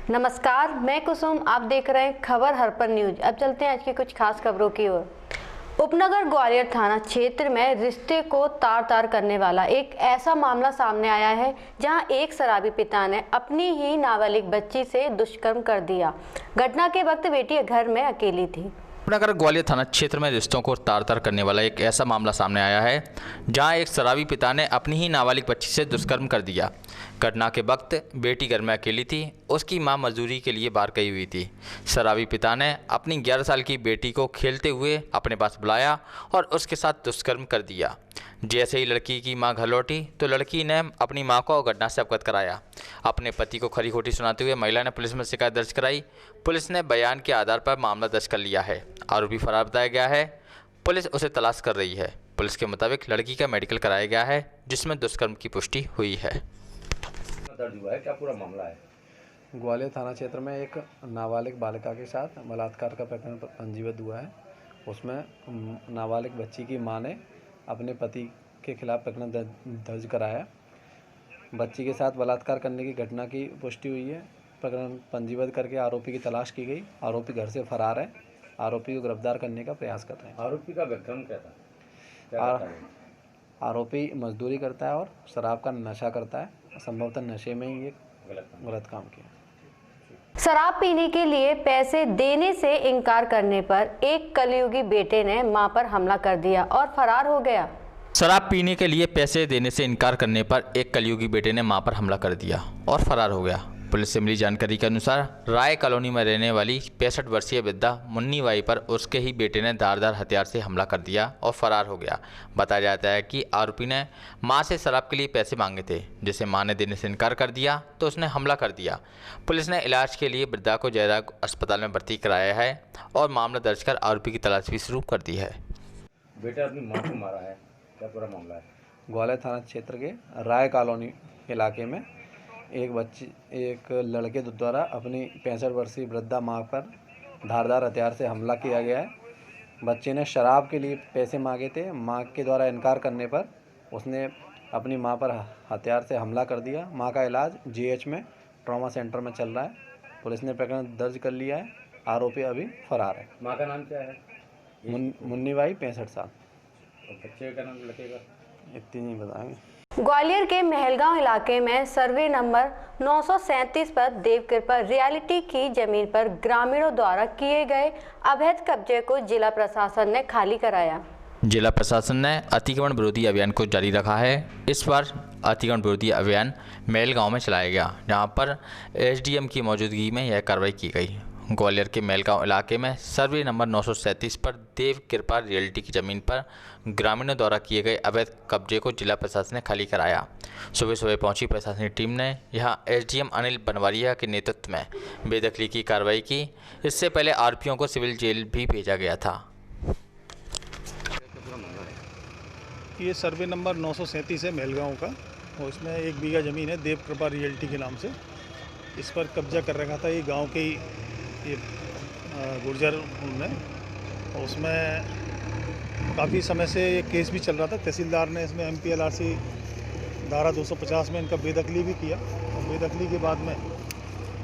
नमस्कार, मैं कुसुम। आप देख रहे हैं खबर हरपन न्यूज। अब चलते हैं आज की कुछ खास खबरों की ओर। उपनगर ग्वालियर थाना क्षेत्र में रिश्ते को तार तार करने वाला एक ऐसा मामला सामने आया है जहां एक शराबी पिता ने अपनी ही नाबालिग बच्ची से दुष्कर्म कर दिया। घटना के वक्त बेटी घर में अकेली थी। उपनगर ग्वालियर थाना क्षेत्र में रिश्तों को तार तार करने वाला एक ऐसा मामला सामने आया है जहां एक शराबी पिता ने अपनी ही नाबालिग बच्ची से दुष्कर्म कर दिया। घटना के वक्त बेटी घर में अकेली थी। उसकी मां मजदूरी के लिए बाहर गई हुई थी। शराबी पिता ने अपनी 11 साल की बेटी को खेलते हुए अपने पास बुलाया और उसके साथ दुष्कर्म कर दिया। जैसे ही लड़की की मां घर लौटी तो लड़की ने अपनी मां को घटना से अवगत कराया। अपने पति को खरी खोटी सुनाते हुए महिला ने पुलिस में शिकायत दर्ज कराई। पुलिस ने बयान के आधार पर मामला दर्ज कर लिया है। आरोपी फरार बताया गया है। पुलिस उसे तलाश कर रही है। पुलिस के मुताबिक लड़की का मेडिकल कराया गया है जिसमें दुष्कर्म की पुष्टि हुई है। दर्ज हुआ है, क्या पूरा मामला है? ग्वालियर थाना क्षेत्र में एक नाबालिग बालिका के साथ बलात्कार का प्रकरण पंजीबद्ध हुआ है। उसमें नाबालिग बच्ची की मां ने अपने पति के खिलाफ प्रकरण दर्ज कराया। बच्ची के साथ बलात्कार करने की घटना की पुष्टि हुई है। प्रकरण पंजीबद्ध करके आरोपी की तलाश की गई। आरोपी घर से फरार है। आरोपी को गिरफ्तार करने का प्रयास कर रहे हैं। आरोपी का बैकग्राउंड क्या था? क्या करता है? आरोपी मजदूरी करता है और शराब का नशा करता है। संभवतः नशे में ही ये गलत काम किया। शराब पीने के लिए पैसे देने से इनकार करने पर एक कलयुगी बेटे ने मां पर हमला कर दिया और फरार हो गया। शराब पीने के लिए पैसे देने से इनकार करने पर एक कलयुगी बेटे ने मां पर हमला कर दिया और फरार हो गया। पुलिस से मिली जानकारी के अनुसार राय कॉलोनी में रहने वाली 65 वर्षीय वृद्धा मुन्नी बाई पर उसके ही बेटे ने धारदार हथियार से हमला कर दिया और फरार हो गया। बताया जाता है कि आरोपी ने मां से शराब के लिए पैसे मांगे थे, जिसे मां ने देने से इनकार कर दिया तो उसने हमला कर दिया। पुलिस ने इलाज के लिए वृद्धा को जयरा अस्पताल में भर्ती कराया है और मामला दर्ज कर आरोपी की तलाश भी शुरू कर दी है। बेटा अपनी मां को मारा है, क्या पूरा मामला है? ग्वालियर थाना क्षेत्र के राय कॉलोनी इलाके में एक लड़के द्वारा अपनी 65 वर्षीय वृद्धा मां पर धारदार हथियार से हमला किया गया है। बच्चे ने शराब के लिए पैसे मांगे थे। मां के द्वारा इनकार करने पर उसने अपनी मां पर हथियार से हमला कर दिया। मां का इलाज जीएच में ट्रॉमा सेंटर में चल रहा है। पुलिस ने प्रकरण दर्ज कर लिया है। आरोपी अभी फरार है। मां का नाम क्या है? मुन्नी बाई 65 साल। और बच्चे का नाम लगेगा? इतनी नहीं बताएंगे। ग्वालियर के महलगांव इलाके में सर्वे नंबर 937 पर देवकृपा रियल्टी की जमीन पर ग्रामीणों द्वारा किए गए अवैध कब्जे को जिला प्रशासन ने खाली कराया। जिला प्रशासन ने अतिक्रमण विरोधी अभियान को जारी रखा है। इस बार अतिक्रमण विरोधी अभियान महलगांव में चलाया गया, जहां पर एसडीएम की मौजूदगी में यह कार्रवाई की गई। ग्वालियर के महलगांव इलाके में सर्वे नंबर 937 पर देव कृपा रियल्टी की जमीन पर ग्रामीणों द्वारा किए गए अवैध कब्जे को जिला प्रशासन ने खाली कराया। सुबह सुबह पहुंची प्रशासनिक टीम ने यहां एसडीएम अनिल बनवारिया के नेतृत्व में बेदखली की कार्रवाई की। इससे पहले आरोपियों को सिविल जेल भी भेजा गया था। ये सर्वे नंबर 937 है महलगांव का, और इसमें 1 बीघा ज़मीन है देव कृपा रियल्टी के नाम से। इस पर कब्जा कर रखा था ये गांव के ये गुर्जर ने, और उसमें काफ़ी समय से ये केस भी चल रहा था। तहसीलदार ने इसमें MPLRC धारा 250 में इनका बेदखली भी किया, और बेदखली के बाद में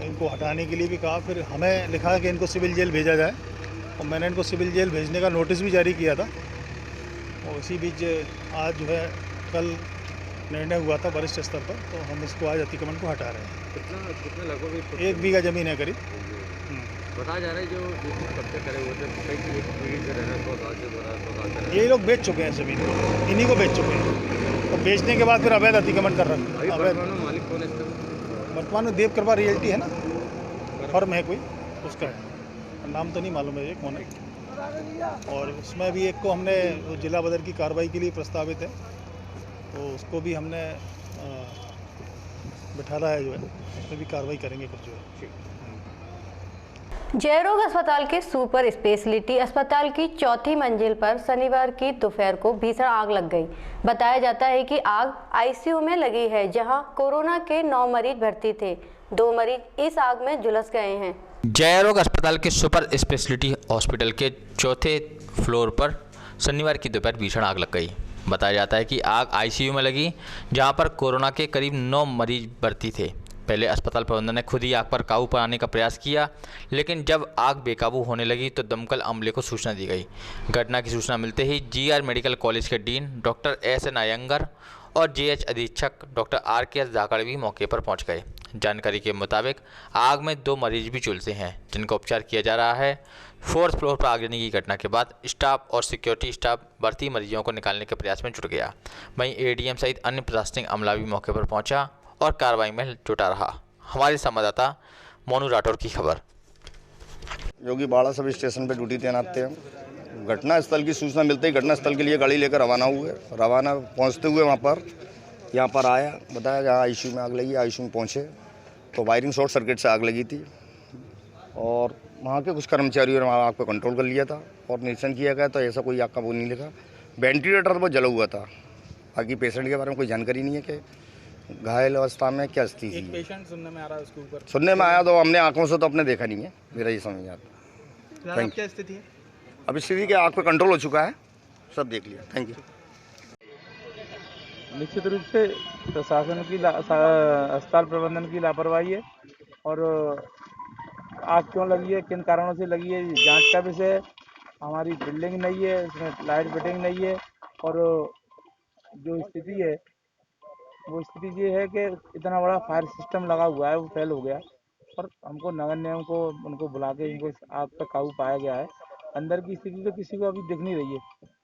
इनको हटाने के लिए भी कहा। फिर हमें लिखा कि इनको सिविल जेल भेजा जाए, और मैंने इनको सिविल जेल भेजने का नोटिस भी जारी किया था। और इसी बीच आज जो है कल निर्णय हुआ था वरिष्ठ स्तर पर, तो हम इसको आज अतिक्रमण को हटा रहे हैं। कितना लगभग 1 बीघा ज़मीन है करीब। बताया जा रहा है जो कब्जे करे हुए थे कई पीढ़ी से रह रहे 100 साल से 200 साल से। यही लोग बेच चुके हैं ज़मीन को, इन्हीं को बेच चुके हैं, और बेचने के बाद फिर अवैध अतिक्रमण कर रहे हैं। अवैध मालिक कौन है इसका? वर्तमान में देव कृपा रियल्टी है ना, फर्म है कोई, उसका है। नाम तो नहीं मालूम है ये कौन है। और उसमें भी एक को हमने जिला बदर की कार्रवाई के लिए प्रस्तावित है, तो उसको भी हमने बिठाना है, जो है उसमें भी कार्रवाई करेंगे कुछ जो है। जयरोग अस्पताल के सुपर स्पेशलिटी अस्पताल की 4थी मंजिल पर शनिवार की दोपहर को भीषण आग लग गई। बताया जाता है कि आग आईसीयू में लगी है, जहां कोरोना के 9 मरीज भर्ती थे। 2 मरीज इस आग में झुलस गए हैं। जयरोग अस्पताल के सुपर स्पेशलिटी हॉस्पिटल के 4थे फ्लोर पर शनिवार की दोपहर भीषण आग लग गई। बताया जाता है कि आग आईसीयू में लगी, जहां पर कोरोना के करीब 9 मरीज भर्ती थे। पहले अस्पताल प्रबंधन ने खुद ही आग पर काबू पाने का प्रयास किया, लेकिन जब आग बेकाबू होने लगी तो दमकल अमले को सूचना दी गई। घटना की सूचना मिलते ही जीआर मेडिकल कॉलेज के डीन डॉक्टर एस.एन. अयंगर और जेएच अधीक्षक डॉक्टर आर.के.एस. धाकड़ भी मौके पर पहुंच गए। जानकारी के मुताबिक आग में 2 मरीज भी झुलसे हैं, जिनका उपचार किया जा रहा है। 4th फ्लोर पर आगजनी की घटना के बाद स्टाफ और सिक्योरिटी स्टाफ बढ़ती मरीजों को निकालने के प्रयास में जुट गया। वहीं एडीएम सहित अन्य प्रशासनिक अमला भी मौके पर पहुंचा और कार्रवाई में जुटा रहा। हमारे संवाददाता मोनू राठौर की खबर। योगी बाड़ा सब स्टेशन पर ड्यूटी तैनात थे। घटना स्थल की सूचना मिलते ही घटना स्थल के लिए गाड़ी लेकर रवाना पहुंचते हुए यहाँ पर आया, बताया जहाँ आईसीयू में आग लगी। आईसीयू में पहुँचे तो वायरिंग शॉर्ट सर्किट से आग लगी थी और वहाँ के कुछ कर्मचारियों ने आग पर कंट्रोल कर लिया था और निरीक्षण किया गया तो ऐसा कोई आग का वो नहीं लगा। वेंटिलेटर वो जला हुआ था। बाकी पेशेंट के बारे में कोई जानकारी नहीं है कि घायल अवस्था में क्या स्थिति थी। पेशेंट सुनने में आ रहा है उसके ऊपर, सुनने में आया तो हमने आंखों से तो अपने देखा नहीं है, मेरा ये समझ आता। क्या स्थिति है? अब स्थिति के आग पे कंट्रोल हो चुका है, सब देख लिया। Thank you. निश्चित रूप से प्रशासन की अस्पताल प्रबंधन की लापरवाही है और आग क्यों लगी है, किन कारणों से लगी है, जांच का विषय। हमारी बिल्डिंग नहीं है, इसमें लाइट फिटिंग नहीं है और जो स्थिति है वो स्थिति ये है कि इतना बड़ा फायर सिस्टम लगा हुआ है, वो फेल हो गया और हमको नगर निगम को उनको बुला के इनको आग पर काबू पाया गया है। अंदर की स्थिति तो किसी को अभी दिख नहीं रही है,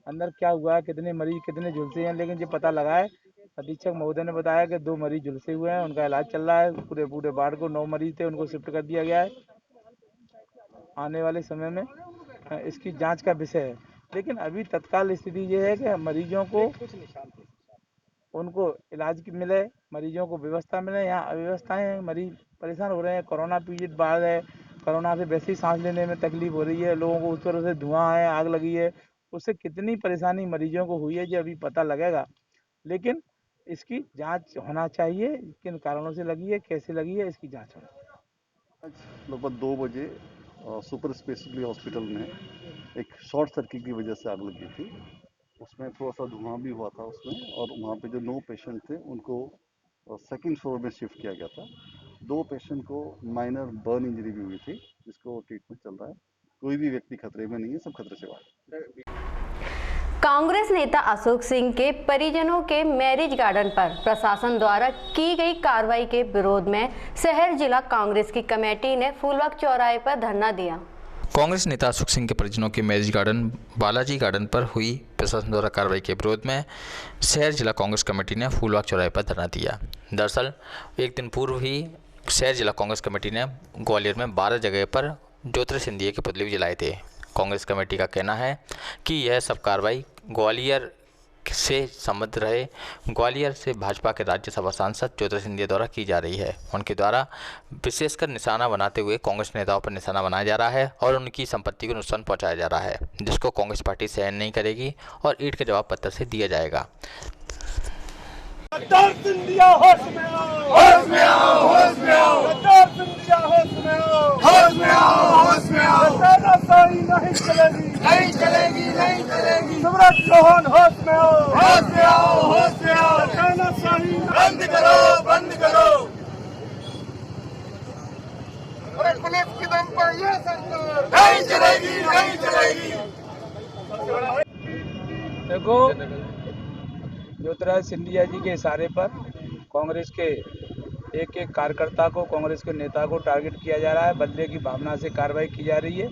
अंदर क्या हुआ है, कितने मरीज कितने झुलसे हैं, लेकिन ये पता लगा है। अधीक्षक महोदय ने बताया कि 2 मरीज झुलसे हुए हैं, उनका इलाज चल रहा है। पूरे वार्ड को 9 मरीज थे, उनको शिफ्ट कर दिया गया है। आने वाले समय में इसकी जांच का विषय है, लेकिन अभी तत्काल स्थिति ये है कि मरीजों को उनको इलाज की मिले, मरीजों को व्यवस्था मिले। यहाँ अव्यवस्थाएं हैं, मरीज परेशान हो रहे हैं। कोरोना पीरियड बाढ़ है, कोरोना से वैसे ही सांस लेने में तकलीफ हो रही है लोगों को। उस तरह से धुआं है, आग लगी है, उससे कितनी परेशानी मरीजों को हुई है जो अभी पता लगेगा, लेकिन इसकी जांच होना चाहिए। किन कारणों से लगी है, कैसे लगी है, इसकी जांच होनी। लगभग 2 बजे सुपर स्पेशलिटी हॉस्पिटल में एक शॉर्ट सर्किट की वजह से आग लगी थी। उसमें थोड़ा सा धुआं भी हुआ था उसमें, और वहाँ पे जो 9 पेशेंट थे उनको 2nd फ्लोर में शिफ्ट किया गया था। 2 पेशेंट को माइनर बर्न इंजरी भी हुई थी, जिसको ट्रीटमेंट चल रहा है। कोई भी व्यक्ति खतरे में नहीं है, सब खतरे से बाहर। कांग्रेस नेता अशोक सिंह के परिजनों के मैरिज गार्डन पर प्रशासन द्वारा की गई कार्रवाई के विरोध में शहर जिला कांग्रेस की कमेटी ने फूलबाग चौराहे पर धरना दिया। कांग्रेस नेता अशोक सिंह के परिजनों के मैरिज गार्डन बालाजी गार्डन पर हुई प्रशासन द्वारा कार्रवाई के विरोध में शहर जिला कांग्रेस कमेटी ने फूलबाग चौराहे पर धरना दिया। दरअसल एक दिन पूर्व ही शहर जिला कांग्रेस कमेटी ने ग्वालियर में 12 जगह पर ज्योतिरादित्य सिंधिया के पुतले भी जलाए थे। कांग्रेस कमेटी का कहना है कि यह सब कार्रवाई ग्वालियर से संबद्ध रहे। ग्वालियर से भाजपा के राज्यसभा सांसद ज्योतिरादित्य सिंधिया द्वारा की जा रही है। उनके द्वारा विशेषकर निशाना बनाते हुए कांग्रेस नेताओं पर निशाना बनाया जा रहा है और उनकी संपत्ति को नुकसान पहुंचाया जा रहा है, जिसको कांग्रेस पार्टी सहन नहीं करेगी और ईंट के जवाब पत्थर से दिया जाएगा। सिंधिया होश में आओ, होश में आओ, होश में आओ, सिंधिया होश में आओ, होश में आओ, होश में आओ। तानाशाही नहीं चलेगी, नहीं चलेगी, नहीं चलेगी। शिवराज चौहान होश में आओ, होश में आओ, होश में आओ। तानाशाही बंद करो, बंद करो। अरे पुलिस की दम पर ये सरकार नहीं चलेगी, नहीं चलेगी। देखो, ज्योतिरादित्य सिंधिया जी के इशारे पर कांग्रेस के एक एक कार्यकर्ता को, कांग्रेस के नेता को टारगेट किया जा रहा है। बदले की भावना से कार्रवाई की जा रही है।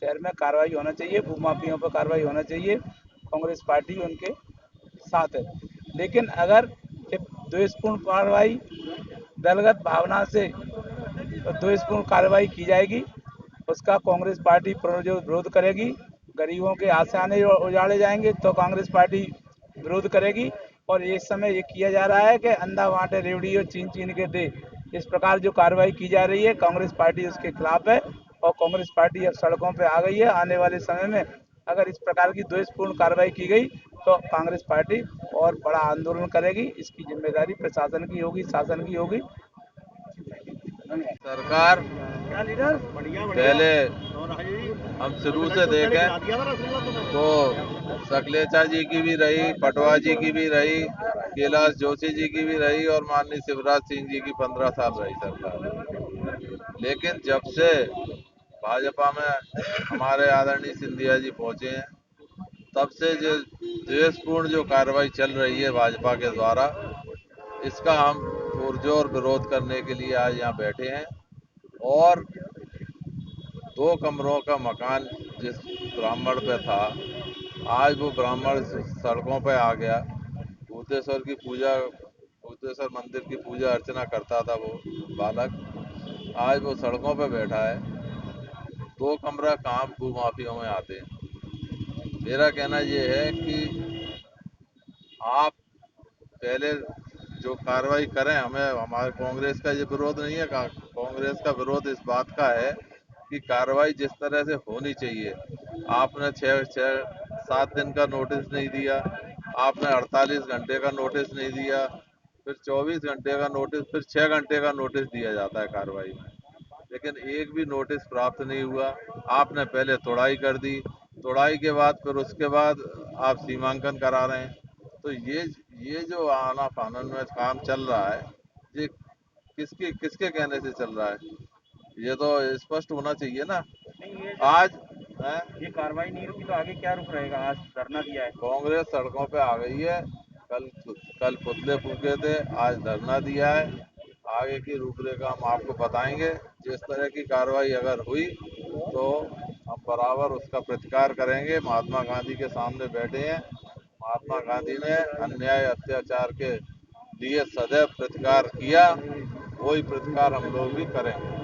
शहर में कार्रवाई होना चाहिए, भूमाफियों पर कार्रवाई होना चाहिए। कांग्रेस पार्टी उनके साथ है, लेकिन अगर द्वेषपूर्ण कार्रवाई, दलगत भावना से द्वेषपूर्ण कार्रवाई की जाएगी, उसका कांग्रेस पार्टी विरोध करेगी। गरीबों के आशाने उजाड़े जाएंगे तो कांग्रेस पार्टी विरोध करेगी। और इस समय ये किया जा रहा है कि अंधा बांटे रेवड़ी और चीन चीन के दे, इस प्रकार जो कार्रवाई की जा रही है, कांग्रेस पार्टी उसके खिलाफ है और कांग्रेस पार्टी अब सड़कों पे आ गई है। आने वाले समय में अगर इस प्रकार की द्वेषपूर्ण कार्रवाई की गई तो कांग्रेस पार्टी और बड़ा आंदोलन करेगी। इसकी जिम्मेदारी प्रशासन की होगी, शासन की होगी। सरकार पहले हम शुरू से देखें तो सकलेचा जी की भी रही, पटवा जी की भी रही, कैलाश जोशी जी की भी रही और माननीय शिवराज सिंह जी की 15 साल रही सरकार। लेकिन जब से भाजपा में हमारे आदरणीय सिंधिया जी पहुंचे हैं, तब से जो द्वेषपूर्ण जो कार्रवाई चल रही है भाजपा के द्वारा, इसका हम पुरजोर विरोध करने के लिए आज यहाँ बैठे हैं। और 2 कमरों का मकान जिस ब्राह्मण पे था, आज वो ब्राह्मण सड़कों पे आ गया। भूतेश्वर की पूजा, भूतेश्वर मंदिर की पूजा अर्चना करता था वो बालक, आज वो सड़कों पे बैठा है। 2 कमरा कहाँ भूमाफियों में आते हैं। मेरा कहना ये है कि आप पहले जो कार्रवाई करें, हमें हमारे कांग्रेस का ये विरोध नहीं है। कांग्रेस का विरोध इस बात का है कि कार्रवाई जिस तरह से होनी चाहिए, आपने 6-7 दिन का नोटिस नहीं दिया, आपने 48 घंटे का नोटिस नहीं दिया, फिर 24 घंटे का नोटिस, फिर 6 घंटे का नोटिस दिया जाता है कार्रवाई में, लेकिन एक भी नोटिस प्राप्त नहीं हुआ। आपने पहले तोड़ाई कर दी, तोड़ाई के बाद फिर उसके बाद आप सीमांकन करा रहे हैं। तो ये जो आना फानन में काम चल रहा है, ये किसके कहने से चल रहा है? ये तो स्पष्ट होना चाहिए ना। आज ये कार्रवाई नहीं रुकी तो आगे क्या रुख रहेगा? आज धरना दिया है, कांग्रेस सड़कों पे आ गई है। कल पुतले फूके थे, आज धरना दिया है। आगे की रूपरेखा हम आपको बताएंगे। जिस तरह की कार्रवाई अगर हुई तो हम बराबर उसका प्रतिकार करेंगे। महात्मा गांधी के सामने बैठे हैं। महात्मा गांधी ने अन्याय अत्याचार के लिए सदैव प्रतिकार किया, वही प्रतिकार हम लोग भी करेंगे।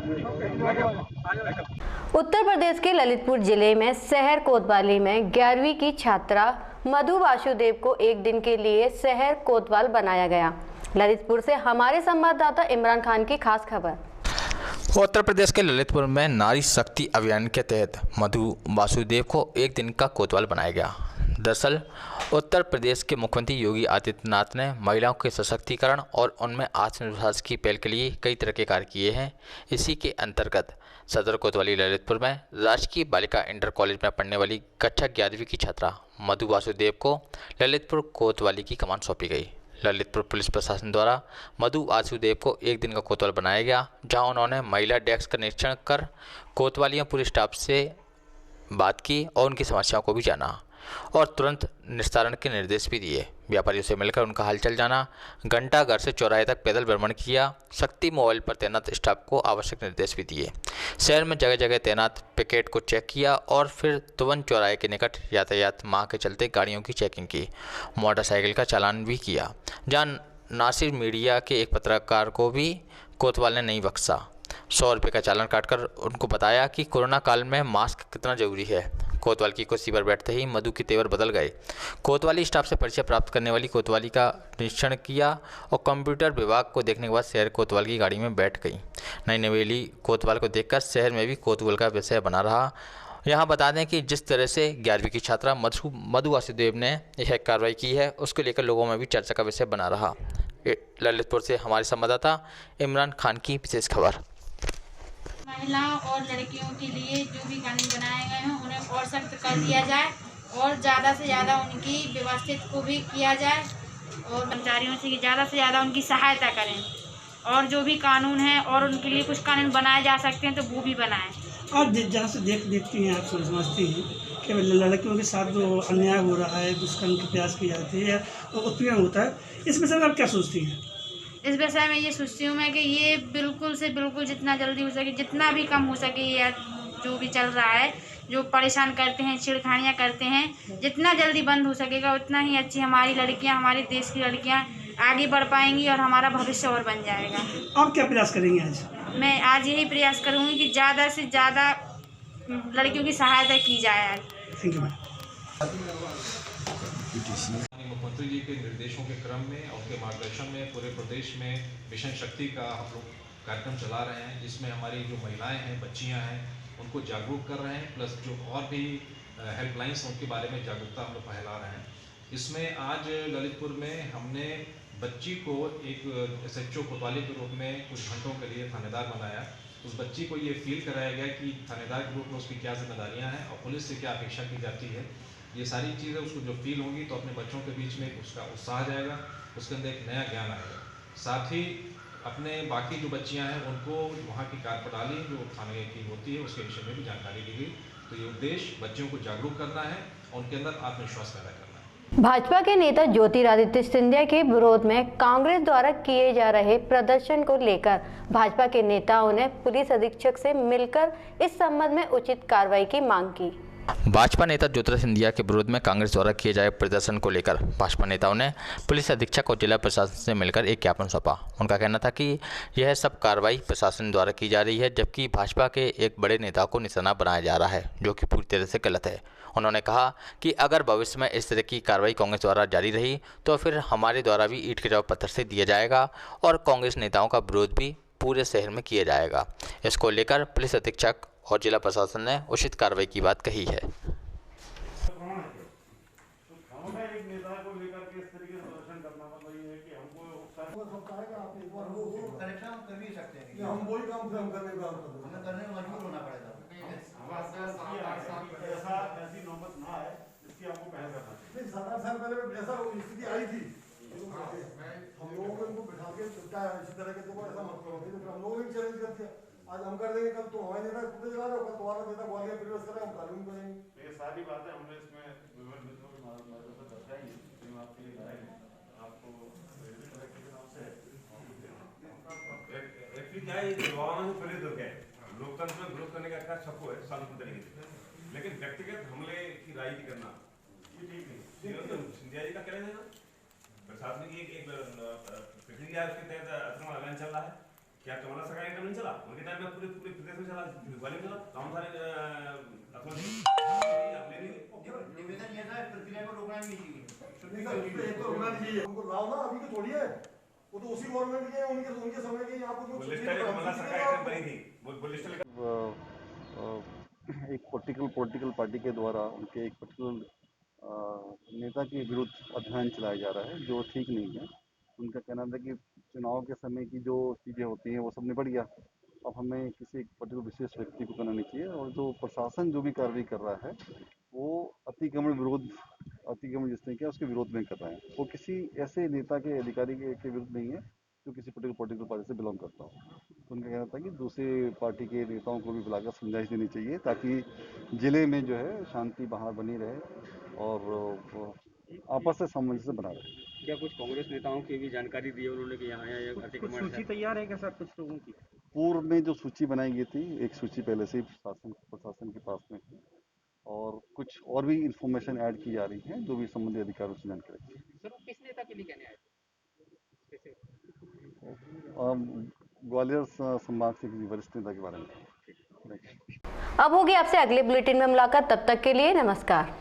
उत्तर प्रदेश के ललितपुर जिले में शहर कोतवाली में 11वीं की छात्रा मधु वासुदेव को एक दिन के लिए शहर कोतवाल बनाया गया। ललितपुर से हमारे संवाददाता इमरान खान की खास खबर। उत्तर प्रदेश के ललितपुर में नारी शक्ति अभियान के तहत मधु वासुदेव को एक दिन का कोतवाल बनाया गया। दरअसल उत्तर प्रदेश के मुख्यमंत्री योगी आदित्यनाथ ने महिलाओं के सशक्तिकरण और उनमें आत्मविश्वास की पहल के लिए कई तरह के कार्य किए हैं। इसी के अंतर्गत सदर कोतवाली ललितपुर में राजकीय बालिका इंटर कॉलेज में पढ़ने वाली कक्षा 11वीं की छात्रा मधु वासुदेव को ललितपुर कोतवाली की कमान सौंपी गई। ललितपुर पुलिस प्रशासन द्वारा मधु वासुदेव को एक दिन का कोतवाल बनाया गया, जहां उन्होंने महिला डेस्क का निरीक्षण कर कोतवालियों पुलिस स्टाफ से बात की और उनकी समस्याओं को भी जाना और तुरंत निस्तारण के निर्देश भी दिए। व्यापारियों से मिलकर उनका हालचाल जाना, घंटाघर से चौराहे तक पैदल भ्रमण किया, शक्ति मोबाइल पर तैनात स्टाफ को आवश्यक निर्देश भी दिए। शहर में जगह जगह तैनात पिकेट को चेक किया और फिर तुवन चौराहे के निकट यातायात माह के चलते गाड़ियों की चेकिंग की। मोटरसाइकिल का चालान भी किया, जहां नासिर मीडिया के एक पत्रकार को भी कोतवाल ने नहीं बख्शा। 100 रुपये का चालान काटकर उनको बताया कि कोरोना काल में मास्क कितना जरूरी है। कोतवाल की कुर्सी पर बैठते ही मधु के तेवर बदल गए। कोतवाली स्टाफ से परिचय प्राप्त करने वाली कोतवाली का निरीक्षण किया और कंप्यूटर विभाग को देखने के बाद शहर कोतवाल की गाड़ी में बैठ गई। नई नवेली कोतवाल को देखकर शहर में भी कोतवाल का विषय बना रहा। यहाँ बता दें कि जिस तरह से 11वीं की छात्रा मधु वासुदेव ने यह कार्रवाई की है, उसको लेकर लोगों में भी चर्चा का विषय बना रहा। ललितपुर से हमारे संवाददाता इमरान खान की विशेष खबर। महिलाओं और लड़कियों के लिए जो भी कानून बनाए गए हैं उन्हें और सख्त कर दिया जाए और ज़्यादा से ज़्यादा उनकी व्यवस्थित को भी किया जाए और कर्मचारियों से ज़्यादा उनकी सहायता करें और जो भी कानून है और उनके लिए कुछ कानून बनाए जा सकते हैं तो वो भी बनाएं। आप जहाँ से देखती हैं, आप समझती हैं कि लड़कियों के साथ जो अन्याय हो रहा है, दुष्कर्म की प्रयास की जाती है या उत्पीड़न होता है, इस विषय में आप क्या सोचती हैं? इस विषय में ये सोचती हूँ मैं कि ये बिल्कुल से बिल्कुल जितना जल्दी हो सके, जितना भी कम हो सके, या जो भी चल रहा है, जो परेशान करते हैं, छेड़खानियाँ करते हैं, जितना जल्दी बंद हो सकेगा उतना ही अच्छी हमारी लड़कियाँ, हमारे देश की लड़कियाँ आगे बढ़ पाएंगी और हमारा भविष्य और बन जाएगा। आप क्या प्रयास करेंगे आज? मैं आज यही प्रयास करूँगी कि ज़्यादा से ज़्यादा लड़कियों की सहायता की जाए आज। Thank you. मुख्यमंत्री जी के निर्देशों के क्रम में और उनके मार्गदर्शन में पूरे प्रदेश में मिशन शक्ति का हम लोग कार्यक्रम चला रहे हैं, जिसमें हमारी जो महिलाएं हैं, बच्चियां हैं, उनको जागरूक कर रहे हैं, प्लस जो और भी हेल्पलाइंस उनके बारे में जागरूकता हम लोग फैला रहे हैं। इसमें आज ललितपुर में हमने बच्ची को एक SHO कोतवाली के रूप में कुछ घंटों के लिए थानेदार बनाया। उस बच्ची को ये फील कराया गया कि थानेदार के रूप में उसकी क्या जिम्मेदारियाँ हैं और पुलिस से क्या अपेक्षा की जाती है। ये सारी चीज़ें उसको जो फील होंगी तो अपने बच्चों के बीच में उसका उत्साह जाएगा उसके अंदर एक नया ज्ञान आएगा। साथ ही अपने बाकी जो बच्चियां हैं उनको वहाँ की कार्यप्रणाली जो थाने की होती है उसके विषय में भी जानकारी दी गई। तो ये उद्देश्य बच्चों को जागरूक करना है और उनके अंदर आत्मविश्वास पैदा करना है। भाजपा के नेता ज्योतिरादित्य सिंधिया के विरोध में कांग्रेस द्वारा किए जा रहे प्रदर्शन को लेकर भाजपा के नेताओं ने पुलिस अधीक्षक से मिलकर इस संबंध में उचित कार्रवाई की मांग की। भाजपा नेता ज्योतिरादित्य सिंधिया के विरोध में कांग्रेस द्वारा किए जाए प्रदर्शन को लेकर भाजपा नेताओं ने पुलिस अधीक्षक और जिला प्रशासन से मिलकर एक ज्ञापन सौंपा। उनका कहना था कि यह सब कार्रवाई प्रशासन द्वारा की जा रही है, जबकि भाजपा के एक बड़े नेता को निशाना बनाया जा रहा है, जो कि पूरी तरह से गलत है। उन्होंने कहा कि अगर भविष्य में इस तरह की कार्रवाई कांग्रेस द्वारा जारी रही तो फिर हमारे द्वारा भी ईंट के जवाब पत्थर से दिया जाएगा और कांग्रेस नेताओं का विरोध भी पूरे शहर में किया जाएगा। इसको लेकर पुलिस अधीक्षक और जिला प्रशासन ने उचित कार्रवाई की बात कही है। हम वही काम फिर हम करने का हमें करने में मजबूर होना पड़ेगा। ऐसी नौबत ना आए इसकी आपको पहल करना चाहिए। 7-8 साल पहले ऐसा स्थिति आई थी, हम लोगों को इनको बिठा के चिपटाया इसी तरह के, देखो ऐसा मत करो, फिर हम लोगों ने भी चैलेंज कर दिया। आज हम कर देंगे, कल तुम हमारे नेता खुद चला रहे हो, कल तुम्हारा नेता ग्वालियर प्रवेश कर रहा है, हम कानून करेंगे। ये सारी बातें हमने इसमें विभिन्न मित्रों की मदद से दर्शाई है, जो आपके लिए लाए हैं। आपको एक्चुअली क्या है, युवाओं से प्रेरित हो गए लोकतंत्र में विरोध करने का अच्छा सबको है शांतिपूर्ण तरीके से, लेकिन व्यक्तिगत हमले की राजनीति करना ये ठीक नहीं। सिंधिया जी का कहना है ना, प्रशासन की एक प्रक्रिया उसके तहत अतिक्रमण अभियान चल रहा है। क्या कमला सरकार का नहीं चला? उनके टाइम में पूरे प्रदेश में चला, ग्वालियर में चला, गाँव सारे निवेदन ये था प्रक्रिया को रोकना नहीं चाहिए। हमको लाओ ना, अभी तो थोड़ी है, वो तो उसी गवर्नमेंट के उनके समय के यहाँ पर एक पॉलिटिकल पार्टी के द्वारा उनके एक पर्टिकुलर नेता के विरुद्ध अभियान चलाया जा रहा है, जो ठीक नहीं है। उनका कहना था कि चुनाव के समय की जो चीज़ें होती हैं वो सब निपट गया, अब हमें किसी एक पर्टिकुलर विशेष व्यक्ति को करना नहीं चाहिए। और जो प्रशासन जो भी कार्रवाई कर रहा है वो अतिक्रमण जिस तरह किया उसके विरोध में कर रहे हैं। वो किसी ऐसे नेता के अधिकारी के विरुद्ध नहीं है जो किसी पॉलिटिकल पार्टी से बिलोंग करता हो। तो उनका कहना था कि दूसरे पार्टी के नेताओं को भी बुलाकर समझाइश देनी चाहिए, ताकि जिले में जो है शांति बाहर बनी रहे और आपस से सामंजस्य बना रहे। क्या कुछ कांग्रेस नेताओं की भी जानकारी दी है उन्होंने कि यहाँ अतिक्रमण सूची तैयार है क्या सर कुछ लोगों की? पूर्व में जो सूची बनाई गई थी, एक सूची पहले से ही प्रशासन के पास में है और कुछ और भी इंफॉर्मेशन ऐड की जा रही है जो भी संबंधित अधिकारियों से जानकारी। सर किस नेता के लिए कहने आए थे? ग्वालियर संभाग से किसी वरिष्ठ नेता के बारे में। अब होगी आपसे अगले बुलेटिन में मुलाकात, तब तक के लिए नमस्कार।